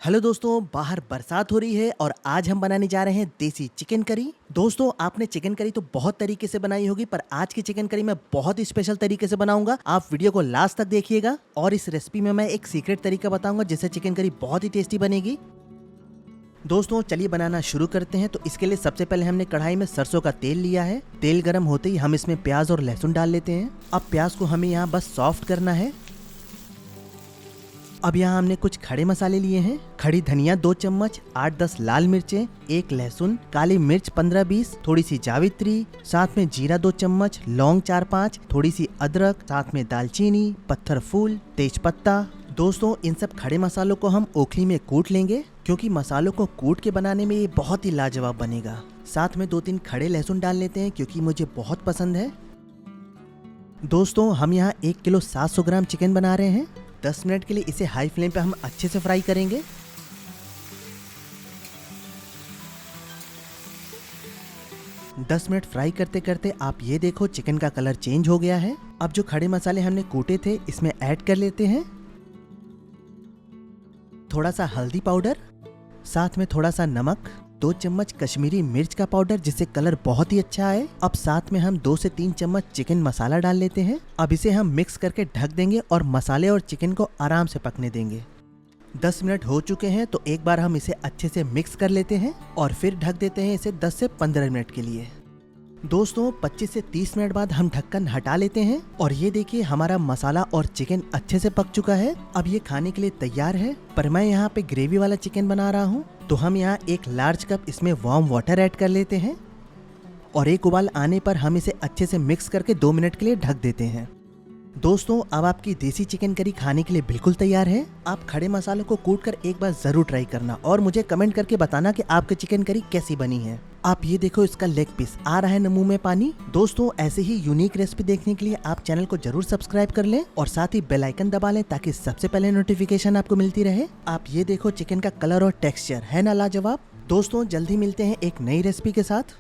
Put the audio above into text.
Hello दोस्तों, बाहर बरसात हो रही है और आज हम बनाने जा रहे हैं देसी चिकन करी। दोस्तों, आपने चिकन करी तो बहुत तरीके से बनाई होगी, पर आज की चिकन करी मैं बहुत ही स्पेशल तरीके से बनाऊंगा। आप वीडियो को लास्ट तक देखिएगा और इस रेसिपी में मैं एक सीक्रेट तरीका बताऊंगा जिससे चिकन करी बहुत ही टेस्टी बनेगी। दोस्तों, चलिए बनाना शुरू करते हैं। तो इसके लिए सबसे पहले हमने कढ़ाई में सरसों का तेल लिया है। तेल गर्म होते ही हम इसमें प्याज और लहसुन डाल लेते हैं। अब प्याज को हमें यहाँ बस सॉफ्ट करना है। अब यहाँ हमने कुछ खड़े मसाले लिए हैं। खड़ी धनिया 2 चम्मच, 8-10 लाल मिर्चें, 1 लहसुन, काली मिर्च 15-20, थोड़ी सी जावित्री, साथ में जीरा 2 चम्मच, लौंग 4-5, थोड़ी सी अदरक, साथ में दालचीनी, पत्थर फूल, तेज पत्ता। दोस्तों, इन सब खड़े मसालों को हम ओखली में कूट लेंगे, क्योंकि मसालों को कूट के बनाने में ये बहुत ही लाजवाब बनेगा। साथ में 2-3 खड़े लहसुन डाल लेते हैं, क्योंकि मुझे बहुत पसंद है। दोस्तों, हम यहाँ 1 किलो 700 ग्राम चिकन बना रहे हैं। 10 मिनट के लिए इसे हाई फ्लेम पे हम अच्छे से फ्राई करेंगे। दस मिनट फ्राई करते करते आप ये देखो चिकन का कलर चेंज हो गया है। अब जो खड़े मसाले हमने कूटे थे इसमें ऐड कर लेते हैं। थोड़ा सा हल्दी पाउडर, साथ में थोड़ा सा नमक, 2 चम्मच कश्मीरी मिर्च का पाउडर जिससे कलर बहुत ही अच्छा आए। अब साथ में हम 2 से 3 चम्मच चिकन मसाला डाल लेते हैं। अब इसे हम मिक्स करके ढक देंगे और मसाले और चिकन को आराम से पकने देंगे। 10 मिनट हो चुके हैं, तो एक बार हम इसे अच्छे से मिक्स कर लेते हैं और फिर ढक देते हैं इसे 10 से 15 मिनट के लिए। दोस्तों, 25 से 30 मिनट बाद हम ढक्कन हटा लेते हैं और ये देखिए हमारा मसाला और चिकन अच्छे से पक चुका है। अब ये खाने के लिए तैयार है, पर मैं यहाँ पे ग्रेवी वाला चिकन बना रहा हूँ, तो हम यहाँ 1 लार्ज कप इसमें वार्म वाटर ऐड कर लेते हैं और एक उबाल आने पर हम इसे अच्छे से मिक्स करके 2 मिनट के लिए ढक देते हैं। दोस्तों, अब आपकी देसी चिकन करी खाने के लिए बिल्कुल तैयार है। आप खड़े मसालों को कूट कर एक बार जरूर ट्राई करना और मुझे कमेंट करके बताना कि आपकी चिकन करी कैसी बनी है। आप ये देखो, इसका लेग पीस आ रहा है न मुंह में पानी। दोस्तों, ऐसे ही यूनिक रेसिपी देखने के लिए आप चैनल को जरूर सब्सक्राइब कर लें और साथ ही बेल आइकन दबा लें ताकि सबसे पहले नोटिफिकेशन आपको मिलती रहे। आप ये देखो, चिकन का कलर और टेक्सचर है ना लाजवाब। दोस्तों, जल्दी मिलते हैं एक नई रेसिपी के साथ।